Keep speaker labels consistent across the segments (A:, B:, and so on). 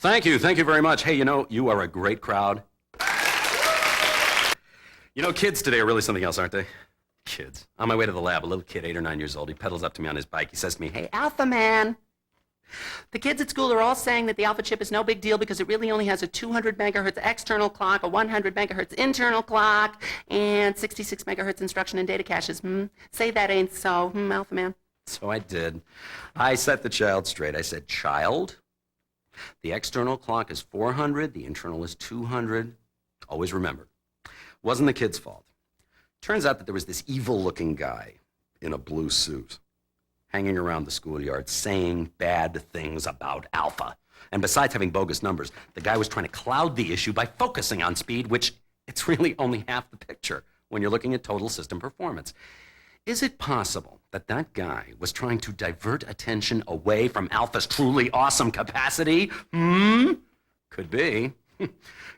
A: Thank you very much. Hey, you are a great crowd. Kids today are really something else, aren't they? Kids. On my way to the lab, a little kid, 8 or 9 years old, he pedals up to me on his bike. He says to me, "Hey, Alpha Man, the kids at school are all saying that the Alpha chip is no big deal because it really only has a 200 megahertz external clock, a 100 megahertz internal clock, and 66 megahertz instruction and data caches. Say that ain't so, Alpha Man." So I did. I set the child straight. I said, "Child, the external clock is 400, the internal is 200. Always remember, wasn't the kid's fault. Turns out that there was this evil-looking guy in a blue suit hanging around the schoolyard saying bad things about Alpha. And besides having bogus numbers, the guy was trying to cloud the issue by focusing on speed, which it's really only half the picture when you're looking at total system performance. Is it possible that that guy was trying to divert attention away from Alpha's truly awesome capacity? Could be.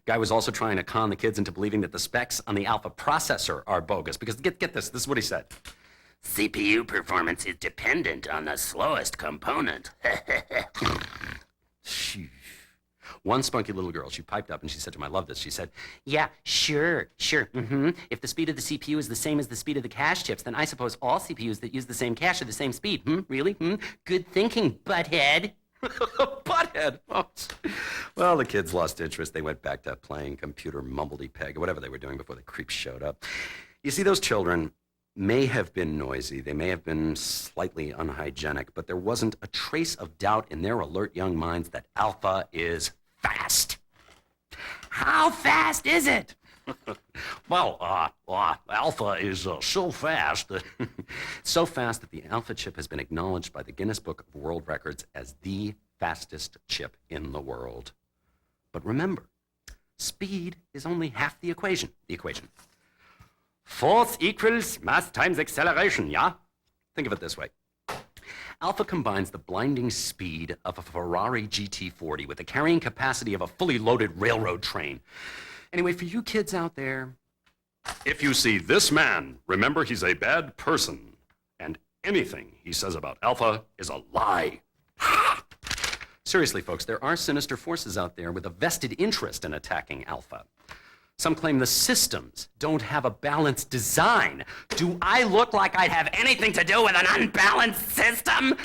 A: Guy was also trying to con the kids into believing that the specs on the Alpha processor are bogus. Because get this is what he said. "CPU performance is dependent on the slowest component." One spunky little girl, she piped up and she said to him, I love this, she said, "Yeah, sure. If the speed of the CPU is the same as the speed of the cache chips, then I suppose all CPUs that use the same cache are the same speed. Really? Good thinking, butthead." Butthead. Oh. Well, the kids lost interest. They went back to playing computer mumbledy-peg or whatever they were doing before the creeps showed up. You see, those children may have been noisy. They may have been slightly unhygienic, but there wasn't a trace of doubt in their alert young minds that Alpha is fast. How fast is it? Well, Alpha is so fast. So fast that the Alpha chip has been acknowledged by the Guinness Book of World Records as the fastest chip in the world. But remember, speed is only half the equation. Force equals mass times acceleration, yeah? Think of it this way. Alpha combines the blinding speed of a Ferrari GT40 with the carrying capacity of a fully loaded railroad train. Anyway, for you kids out there, if you see this man, remember he's a bad person, and anything he says about Alpha is a lie. Seriously, folks, there are sinister forces out there with a vested interest in attacking Alpha. Some claim the systems don't have a balanced design. Do I look like I'd have anything to do with an unbalanced system?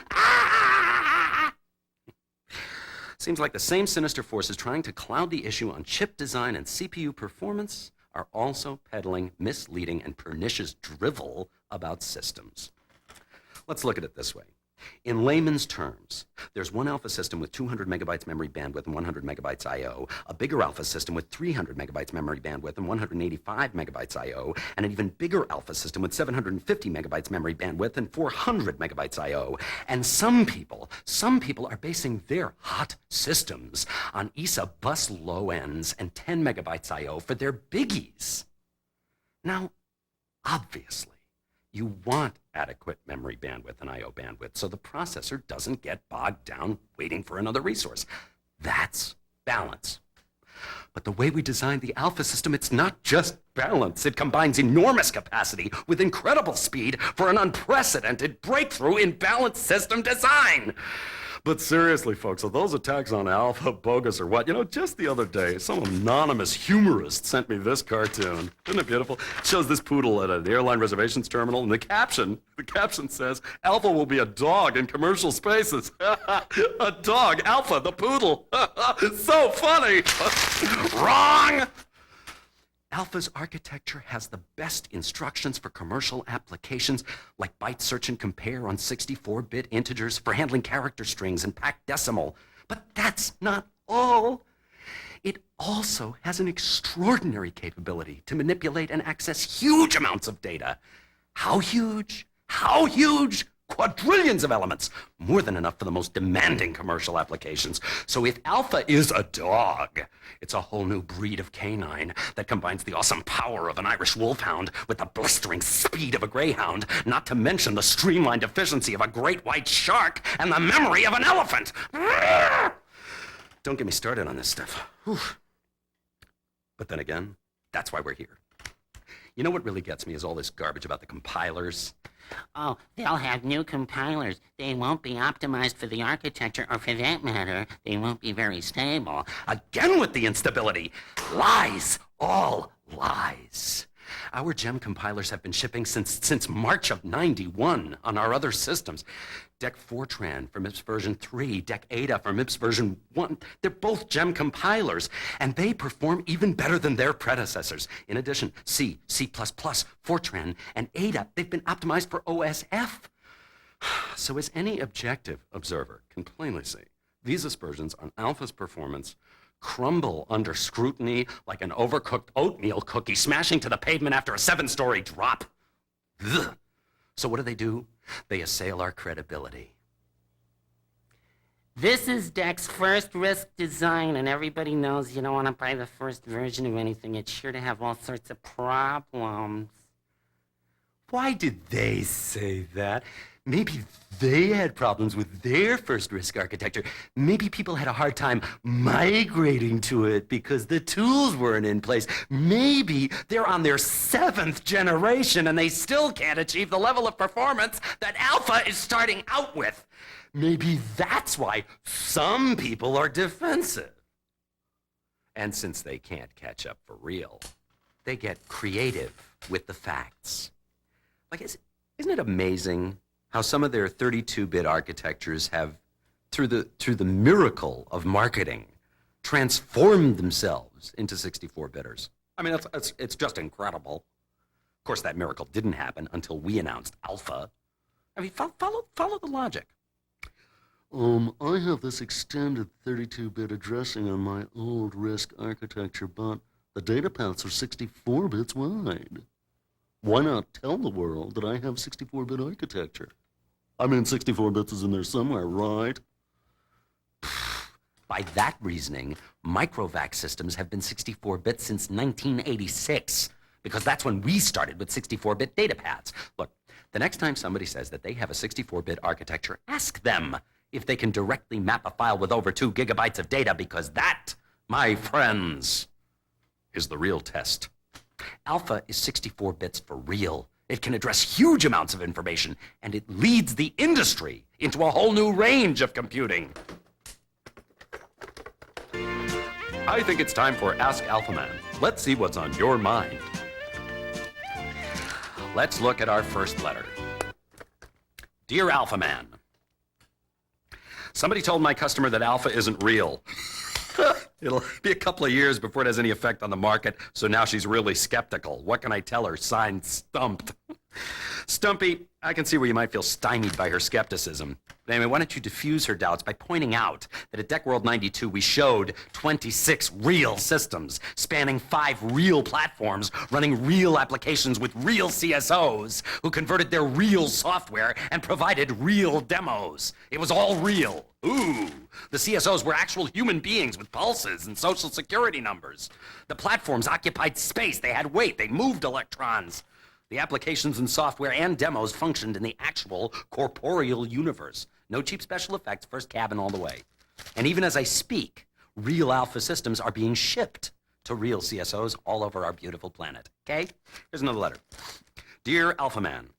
A: Seems like the same sinister forces trying to cloud the issue on chip design and CPU performance are also peddling misleading and pernicious drivel about systems. Let's look at it this way. In layman's terms, there's one Alpha system with 200 megabytes memory bandwidth and 100 megabytes I/O, a bigger Alpha system with 300 megabytes memory bandwidth and 185 megabytes I/O, and an even bigger Alpha system with 750 megabytes memory bandwidth and 400 megabytes I/O. And some people are basing their hot systems on ESA bus low ends and 10 megabytes I/O for their biggies. Now, obviously, you want adequate memory bandwidth and I/O bandwidth so the processor doesn't get bogged down waiting for another resource. That's balance. But the way we designed the Alpha system, it's not just balance. It combines enormous capacity with incredible speed for an unprecedented breakthrough in balanced system design. But seriously, folks, are those attacks on Alpha bogus or what? Just the other day, some anonymous humorist sent me this cartoon. Isn't it beautiful? It shows this poodle at an airline reservations terminal, and the caption says, "Alpha will be a dog in commercial spaces." A dog, Alpha, the poodle. So funny. Wrong! Alpha's architecture has the best instructions for commercial applications like byte search and compare on 64-bit integers for handling character strings and packed decimal. But that's not all. It also has an extraordinary capability to manipulate and access huge amounts of data. How huge? How huge? Quadrillions of elements, more than enough for the most demanding commercial applications. So if Alpha is a dog, it's a whole new breed of canine that combines the awesome power of an Irish wolfhound with the blistering speed of a greyhound, not to mention the streamlined efficiency of a great white shark and the memory of an elephant. Don't get me started on this stuff. Whew. But then again, that's why we're here. You know what really gets me is all this garbage about the compilers.
B: Oh, they'll have new compilers. They won't be optimized for the architecture, or for that matter, they won't be very stable.
A: Again with the instability. Lies. All lies. Our gem compilers have been shipping since March of '91 on our other systems. DEC Fortran for MIPS version 3, DEC Ada for MIPS version 1. They're both gem compilers, and they perform even better than their predecessors. In addition, C, C++, Fortran, and Ada, they've been optimized for OSF. So as any objective observer can plainly see, these aspersions on Alpha's performance crumble under scrutiny like an overcooked oatmeal cookie smashing to the pavement after a 7-story drop. Ugh. So what do? They assail our credibility.
B: This is DEC's first risk design, and everybody knows you don't want to buy the first version of anything. It's sure to have all sorts of problems.
A: Why did they say that? Maybe they had problems with their first risk architecture. Maybe people had a hard time migrating to it because the tools weren't in place. Maybe they're on their 7th generation and they still can't achieve the level of performance that Alpha is starting out with. Maybe that's why some people are defensive. And since they can't catch up for real, they get creative with the facts. Like, isn't it amazing how some of their 32-bit architectures have, through the miracle of marketing, transformed themselves into 64-bitters? I mean, it's just incredible. Of course, that miracle didn't happen until we announced Alpha. I mean, follow the logic. I have this extended 32-bit addressing on my old RISC architecture, but the data paths are 64 bits wide. Why not tell the world that I have 64-bit architecture? I mean, 64 bits is in there somewhere, right? By that reasoning, Microvac systems have been 64-bit since 1986, because that's when we started with 64-bit data paths. Look, the next time somebody says that they have a 64-bit architecture, ask them if they can directly map a file with over 2 gigabytes of data, because that, my friends, is the real test. Alpha is 64 bits for real. It can address huge amounts of information, and it leads the industry into a whole new range of computing. I think it's time for Ask Alpha Man. Let's see what's on your mind. Let's look at our first letter. Dear Alpha Man, somebody told my customer that Alpha isn't real. It'll be a couple of years before it has any effect on the market, so now she's really skeptical. What can I tell her? Signed, Stumped. Stumpy, I can see where you might feel stymied by her skepticism. But anyway, why don't you diffuse her doubts by pointing out that at DEC World 92 we showed 26 real systems, spanning 5 real platforms, running real applications with real CSOs, who converted their real software and provided real demos. It was all real. Ooh, the CSOs were actual human beings with pulses and social security numbers. The platforms occupied space, they had weight, they moved electrons. The applications and software and demos functioned in the actual corporeal universe. No cheap special effects, first cabin all the way. And even as I speak, real Alpha systems are being shipped to real CSOs all over our beautiful planet. Okay? Here's another letter. Dear Alpha Man,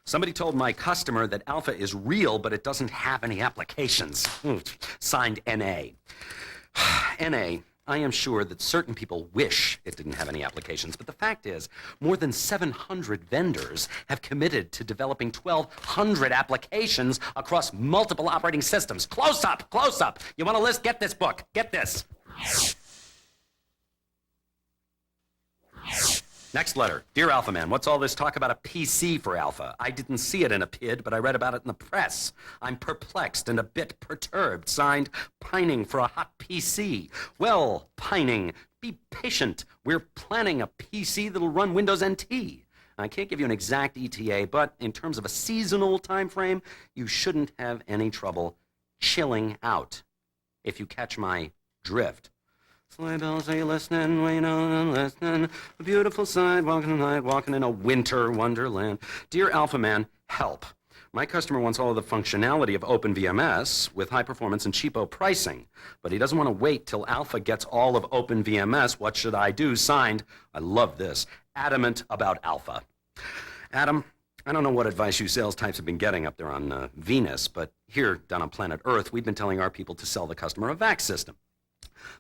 A: somebody told my customer that Alpha is real, but it doesn't have any applications. Signed, N.A. N.A., I am sure that certain people wish it didn't have any applications, but the fact is, more than 700 vendors have committed to developing 1,200 applications across multiple operating systems. Close up, close up. You want a list? Get this book. Get this. Next letter. Dear Alpha Man, what's all this talk about a PC for Alpha? I didn't see it in a PID, but I read about it in the press. I'm perplexed and a bit perturbed. Signed, Pining for a hot PC. Well, Pining, be patient. We're planning a PC that'll run Windows NT. I can't give you an exact ETA, but in terms of a seasonal time frame, you shouldn't have any trouble chilling out, if you catch my drift. Sleigh bells, are you listening? Wait on and listening. A beautiful sight, walking tonight, walking in a winter wonderland. Dear Alpha Man, help. My customer wants all of the functionality of OpenVMS with high performance and cheapo pricing, but he doesn't want to wait till Alpha gets all of OpenVMS. What should I do? Signed, I love this, adamant about Alpha. Adam, I don't know what advice you sales types have been getting up there on Venus, but here down on planet Earth, we've been telling our people to sell the customer a VAX system.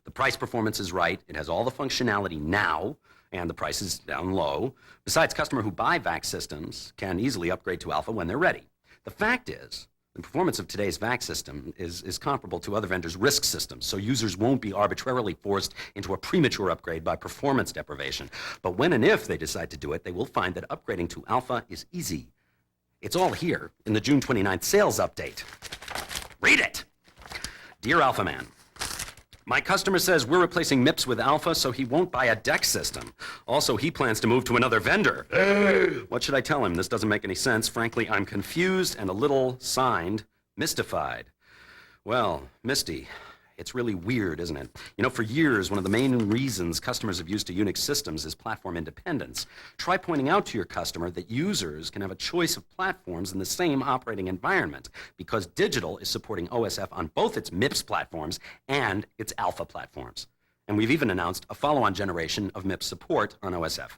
A: The price performance is right. It has all the functionality now, and the price is down low. Besides, customers who buy VAX systems can easily upgrade to Alpha when they're ready. The fact is, the performance of today's VAX system is comparable to other vendors' RISC systems, so users won't be arbitrarily forced into a premature upgrade by performance deprivation. But when and if they decide to do it, they will find that upgrading to Alpha is easy. It's all here in the June 29th sales update. Read it! Dear Alpha Man, my customer says we're replacing MIPS with Alpha, so he won't buy a DEX system. Also, he plans to move to another vendor. What should I tell him? This doesn't make any sense. Frankly, I'm confused and a little, signed, mystified. Well, Misty, it's really weird, isn't it? You know, for years, one of the main reasons customers have used Unix systems is platform independence. Try pointing out to your customer that users can have a choice of platforms in the same operating environment, because Digital is supporting OSF on both its MIPS platforms and its Alpha platforms. And we've even announced a follow-on generation of MIPS support on OSF,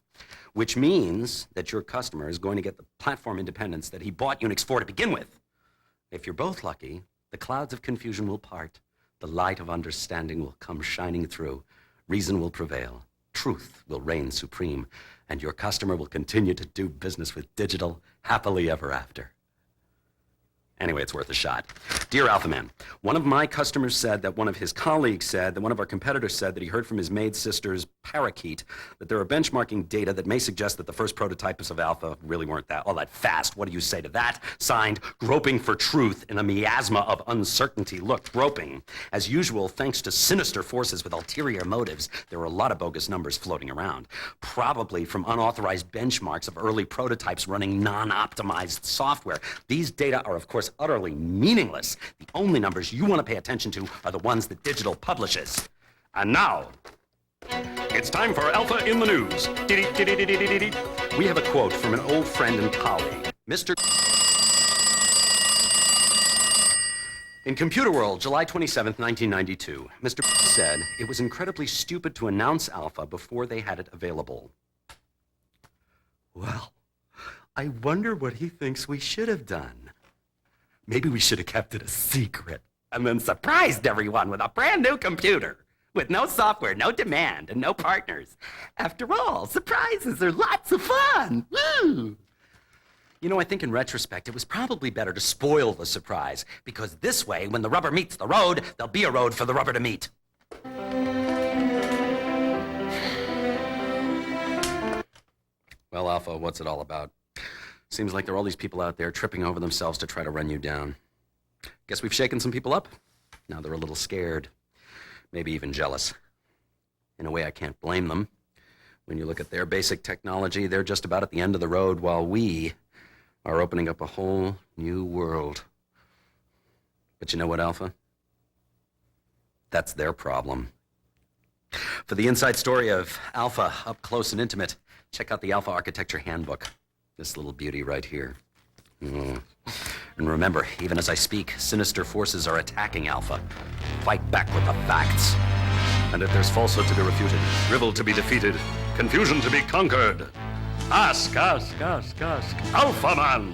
A: which means that your customer is going to get the platform independence that he bought Unix for to begin with. If you're both lucky, the clouds of confusion will part. The light of understanding will come shining through. Reason will prevail. Truth will reign supreme. And your customer will continue to do business with Digital happily ever after. Anyway, it's worth a shot. Dear Alpha Man, one of my customers said that one of his colleagues said that one of our competitors said that he heard from his maid sister's parakeet that there are benchmarking data that may suggest that the first prototypes of Alpha really weren't all that fast. What do you say to that? Signed, Groping for Truth in a miasma of uncertainty. Look, groping. As usual, thanks to sinister forces with ulterior motives, there are a lot of bogus numbers floating around. Probably from unauthorized benchmarks of early prototypes running non-optimized software. These data are, of course, utterly meaningless. The only numbers you want to pay attention to are the ones that Digital publishes. And now, it's time for Alpha in the News. We have a quote from an old friend and colleague, Mr. In Computer World, July 27th, 1992, Mr. said it was incredibly stupid to announce Alpha before they had it available. Well, I wonder what he thinks we should have done. Maybe we should have kept it a secret and then surprised everyone with a brand new computer with no software, no demand, and no partners. After all, surprises are lots of fun. Woo! You know, I think in retrospect, it was probably better to spoil the surprise, because this way, when the rubber meets the road, there'll be a road for the rubber to meet. Well, Alpha, what's it all about? Seems like there are all these people out there tripping over themselves to try to run you down. Guess we've shaken some people up. Now they're a little scared, maybe even jealous. In a way, I can't blame them. When you look at their basic technology, they're just about at the end of the road, while we are opening up a whole new world. But you know what, Alpha? That's their problem. For the inside story of Alpha up close and intimate, check out the Alpha Architecture Handbook. This little beauty right here. And remember, even as I speak, sinister forces are attacking Alpha. Fight back with the facts. And if there's falsehood to be refuted, drivel to be defeated, confusion to be conquered, ask Alpha Man.